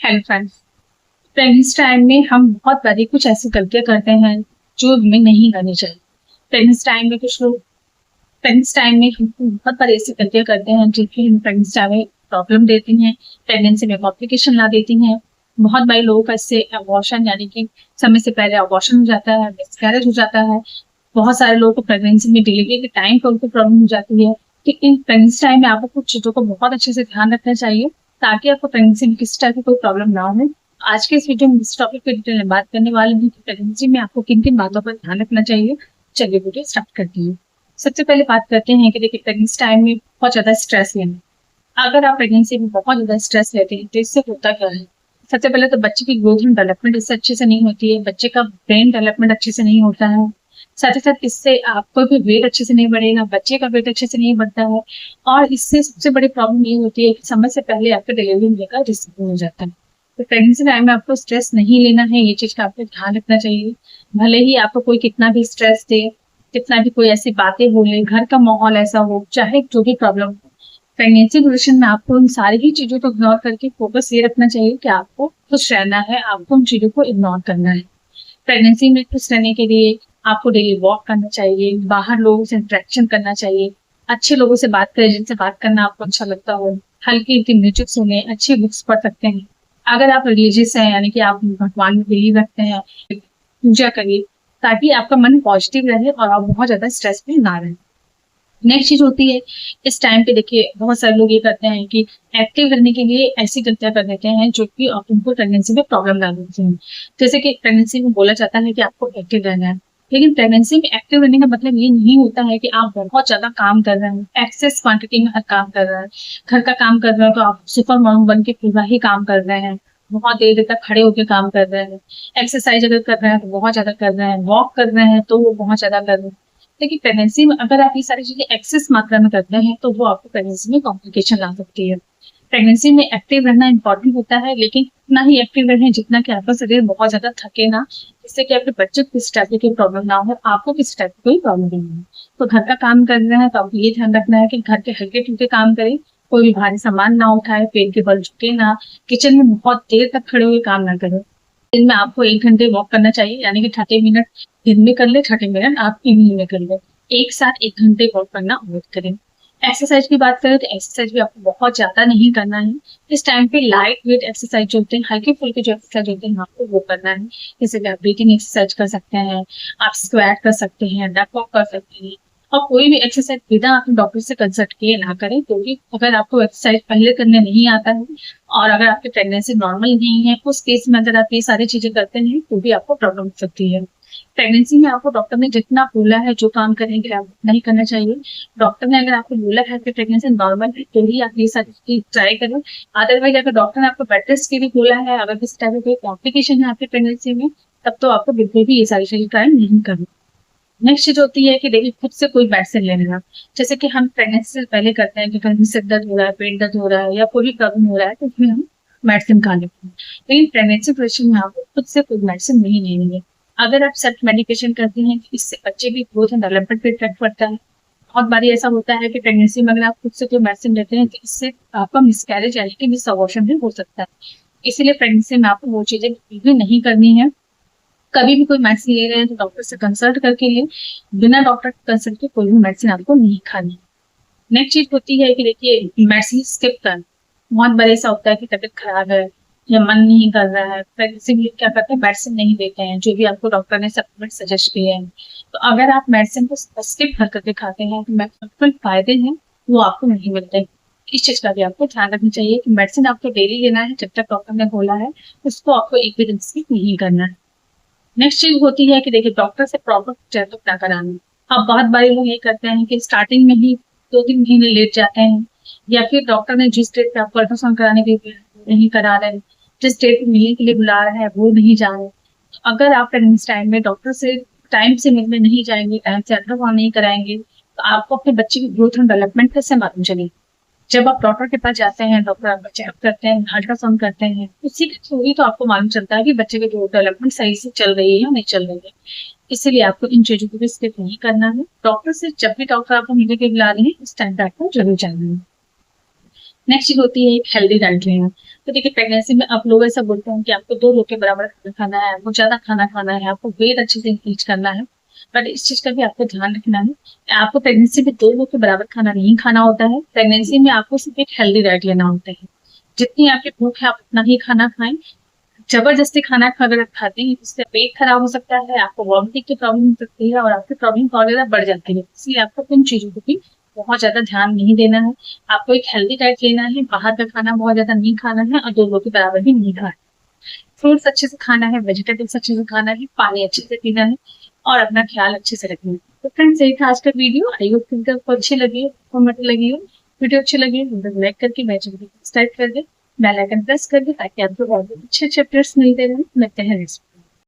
Hello friends. Pregnancy time में हम बहुत बारी कुछ ऐसी गलतियां करते हैं जो हमें नहीं करनी चाहिए। प्रेगनेंसी टाइम में कुछ लोग प्रेगनेंसी टाइम में हम बहुत बारी ऐसी गलतियां करते हैं जो कि हम प्रेगनेंसी टाइम में प्रॉब्लम देती हैं, प्रेगनेंसी में कॉम्प्लिकेशन ला देती हैं। बहुत बारी लोगों का इससे अबॉर्शन यानी कि समय से पहले अबॉर्शन हो जाता है, मिसकैरेज हो जाता है। बहुत सारे लोगों को प्रेगनेंसी में डिलीवरी के टाइम पर उनको प्रॉब्लम हो जाती है। तो इन प्रेगनेंसी टाइम में आपको कुछ चीजों को बहुत अच्छे से ध्यान रखना चाहिए ताकि आपको प्रेगनेंसी में किसी टाइप की कोई प्रॉब्लम ना हो। आज के इस वीडियो में इस टॉपिक पे डिटेल में बात करने वाले हैं कि प्रेगनेंसी में आपको किन किन बातों पर ध्यान रखना चाहिए। चलिए वीडियो स्टार्ट करती हूँ। सबसे पहले बात करते हैं कि देखिए प्रेगनेंसी टाइम में बहुत ज्यादा स्ट्रेस लेना। अगर आप प्रेगनेंसी में बहुत ज्यादा स्ट्रेस लेते हैं तो इससे होता क्या है। सबसे पहले तो बच्चे की ग्रोथ एंड डेवलपमेंट इससे अच्छे से नहीं होती है, बच्चे का ब्रेन डेवलपमेंट अच्छे से नहीं होता है। साथ ही साथ इससे आपको भी वेट अच्छे से नहीं बढ़ेगा, बच्चे का वेट अच्छे से नहीं बढ़ता है। और इससे सबसे बड़ी प्रॉब्लम ये होती है कि समय से पहले आपका डिलीवरी होने का रिस्क हो जाता है। तो प्रेगनेंसी टाइम में आपको स्ट्रेस नहीं लेना है, ये चीज का आपको ध्यान रखना चाहिए। भले ही आपको कोई कितना भी स्ट्रेस दे, कितना भी कोई ऐसी बातें बोले, घर का माहौल ऐसा हो, चाहे जो भी प्रॉब्लम हो, प्रेगनेंसी ड्यूरेशन में आपको उन सारी ही चीजों को इग्नोर करके फोकस ये रखना चाहिए कि आपको खुश रहना है, आपको उन चीजों को इग्नोर करना है। प्रेगनेंसी में खुश रहने के लिए आपको डेली वॉक करना चाहिए, बाहर लोगों से इंटरेक्शन करना चाहिए, अच्छे लोगों से बात करें जिनसे बात करना आपको अच्छा लगता हो, हल्की हल्की म्यूजिक सुने, अच्छी बुक्स पढ़ सकते हैं। अगर आप रिलीजियस हैं यानी कि आप भगवान में बिलीव रखते हैं, पूजा करिए ताकि आपका मन पॉजिटिव रहे और आप बहुत ज्यादा स्ट्रेस में ना रहे। नेक्स्ट चीज होती है, इस टाइम पे देखिए बहुत सारे लोग ये करते हैं कि एक्टिव रहने के लिए ऐसी गलतियां कर देते हैं जो कि उनको प्रेगनेंसी में प्रॉब्लम ला देते हैं। जैसे कि प्रेगनेंसी में बोला जाता है कि आपको एक्टिव रहना है, लेकिन प्रेगनेंसी में एक्टिव रहने का मतलब ये नहीं होता है कि आप बहुत ज्यादा काम कर रहे हैं, एक्सेस क्वांटिटी में हर काम कर रहे हैं। घर का काम कर रहे हो तो आप सुपर मॉम बन के पूरा ही काम कर रहे हैं, बहुत देर देर तक खड़े होकर काम कर रहे हैं। एक्सरसाइज अगर कर रहे हैं तो बहुत ज्यादा कर रहे हैं, वॉक कर रहे हैं तो वो बहुत ज्यादा कर रहे हैं। देखिए प्रेगनेंसी में अगर आप ये सारी चीजें एक्सेस मात्रा में करते हैं तो वो आपको प्रेगनेंसी में कॉम्प्लिकेशन ला सकती है। प्रेगनेंसी में एक्टिव रहना इंपॉर्टेंट होता है, लेकिन इतना ही एक्टिव रहें जितना कि आपका शरीर बहुत ज्यादा थके ना, जिससे कि आपके बच्चे को किसी टाइप की प्रॉब्लम ना हो, आपको किसी टाइप की कोई प्रॉब्लम नहीं हो। तो घर का काम कर रहे हैं तो आपको ये ध्यान रखना है कि घर के हल्के फुल्के काम करें, कोई भी भारी सामान ना उठाए, पेट के बल झुके ना, किचन में बहुत देर तक खड़े हुए काम ना करें। दिन में आपको 1 घंटे वॉक करना चाहिए, यानी कि 30 मिनट दिन में कर ले, 30 मिनट आप इवनिंग में कर ले। एक साथ 1 घंटे वॉक करना अवॉइड करें। एक्सरसाइज की बात करें तो एक्सरसाइज भी आपको बहुत ज्यादा नहीं करना है। इस टाइम पे लाइट वेट एक्सरसाइज जो होते हैं, हल्के फुल्के जो एक्सरसाइज होते हैं आपको वो करना है। जैसे कि आप ब्रीथिंग एक्सरसाइज कर सकते हैं, आप स्क्वाट कर सकते हैं, डक वॉक कर सकते हैं। और कोई भी एक्सरसाइज बिना अपने डॉक्टर से कंसल्ट किए ना करें, क्योंकि अगर आपको एक्सरसाइज पहले करने नहीं आता है और अगर आपकी प्रेगनेंसी नॉर्मल नहीं है, उस केस में अगर आप ये सारी चीजें करते हैं तो भी आपको प्रॉब्लम हो सकती है। प्रेगनेंसी में आपको डॉक्टर ने जितना बोला है जो काम करेंगे आप उतना ही करना चाहिए। डॉक्टर ने अगर आपको बोला है कि प्रेगनेंसी नॉर्मल है तो ही आप ये सारी चीज ट्राई करें। अदरवाइज अगर डॉक्टर ने आपको बेड रेस्ट के लिए बोला है, अगर किसी टाइप का कोई कॉम्प्लिकेशन है आपकी प्रेगनेंसी में, तब तो आपको बिल्कुल भी ये सारी चीजें ट्राई नहीं करनी। नेक्स्ट चीज होती है कि देखिए खुद से कोई मेडिसिन लेना। जैसे कि हम प्रेगनेंसी से पहले करते हैं कि कहीं सिर दर्द हो रहा है, पेट दर्द हो रहा है या कोई भी प्रॉब्लम हो रहा है तो फिर हम मेडिसिन खा लेते हैं। लेकिन प्रेगनेंसी प्रेशर में आपको खुद से कोई मेडिसिन नहीं लेनी है। अगर आप सेल्फ मेडिकेशन करते हैं तो इससे बच्चे की ग्रोथ एंड डेवलपमेंट पे इफेक्ट पड़ता है। बहुत बारी ऐसा होता है कि प्रेगनेंसी में अगर आप खुद से कोई मेडिसिन लेते हैं तो इससे आपका मिसकैरेज यानी कि मिस अबॉर्शन भी हो सकता है। इसीलिए प्रेगनेंसी में आपको वो चीजें बिल्कुल भी नहीं करनी है। कभी भी कोई मेडिसिन ले रहे हैं तो डॉक्टर से कंसल्ट करके लिए, बिना डॉक्टर के कंसल्ट के कोई भी मेडिसिन आपको नहीं खानी। नेक्स्ट चीज होती है कि देखिए मेडिसिन स्किप करना। बहुत बार ऐसा होता है कि तबीयत खराब है या मन नहीं कर रहा है, प्रेगनेंसी में क्या करते हैं मेडिसिन नहीं देते हैं जो भी आपको डॉक्टर ने सप्लीमेंट सजेस्ट किए हैं। तो अगर आप मेडिसिन को स्किप कर करके खाते हैं तो मैक्सिमम फायदे हैं वो आपको नहीं मिलते। इस चीज का भी आपको ध्यान रखना चाहिए कि मेडिसिन आपको डेली लेना है, जब तक डॉक्टर ने बोला है उसको आपको एक भी दिन स्किप नहीं करना है। नेक्स्ट चीज होती है कि देखिए डॉक्टर से प्रॉपर चेकअप ना कराना। अब बहुत बारी लोग ये करते हैं कि स्टार्टिंग में ही 2-3 महीने लेट जाते हैं, या फिर डॉक्टर ने जिस डेट पे आपको अल्ट्रासाउंड कराने के लिए नहीं करा रहे हैं, जिस डेट पे मिलने के लिए बुला रहे हैं वो नहीं जा रहे। तो अगर आप प्रेगनेंसी टाइम में डॉक्टर से टाइम से मिलने नहीं जाएंगे, टाइम से अल्ट्रासाउंड नहीं कराएंगे, तो आपको अपने बच्चे की ग्रोथ एंड डेवलपमेंट कैसे मालूम चलेगी। जब आप डॉक्टर के पास जाते हैं, डॉक्टर आपका चेकअप करते हैं, अल्ट्रासाउंड करते हैं, उसी के थ्रू ही तो आपको मालूम चलता है कि बच्चे की ग्रोथ डेवलपमेंट सही से चल रही है या नहीं चल रही है। इसीलिए आपको इन चीजों को भी स्किप नहीं करना है। डॉक्टर से जब भी डॉक्टर आपको मिलने के बुला रहे हैं उस टाइम पे आपको जरूर जाना है। नेक्स्ट चीज होती है एक हेल्दी डाइट लेना। तो देखिए प्रेगनेंसी में आप लोग ऐसा बोलते हैं कि आपको 2 लोग के बराबर खाना खाना है, आपको ज़्यादा खाना खाना है, आपको वेट अच्छे से इंक्रीज़ करना है। बट इस चीज़ का भी आपको ध्यान रखना है। आपको प्रेगनेंसी में 2 लोग के बराबर खाना नहीं खाना होता है। प्रेगनेंसी में आपको सिर्फ़ एक हेल्दी डाइट लेना होता है। जितनी आपकी भूख है आप उतना ही खाना खाएँ। ज़बरदस्ती खाना अगर आप खाते हैं इससे पेट खराब हो सकता है, आपको वॉमिटिंग की प्रॉब्लम हो सकती है और आपकी प्रॉब्लम और ज़्यादा बढ़ जाती है। इसलिए आपको इन चीज़ों को भी बहुत ज़्यादा ध्यान नहीं देना है। आपको एक हेल्दी डाइट लेना है, बाहर का खाना बहुत ज़्यादा नहीं खाना है और 2 लोग के बराबर भी नहीं खाना है। फ्रूट्स अच्छे से खाना है, वेजिटेबल्स अच्छे से खाना है, पानी अच्छे से पीना है और अपना ख्याल अच्छे से रखना है। तो फ्रेंड्स यही था आज का वीडियो। आई होप कि आपको अच्छी लगी हो, इन्फॉर्मेटिव लगी हो। वीडियो अच्छी लगी हो तो लाइक करके मेरे चैनल को सब्सक्राइब कर दें, बेल आइकन प्रेस कर दें ताकि आपको और भी अच्छे-अच्छे अपडेट्स मिलते रहें। मिलते हैं नेक्स्ट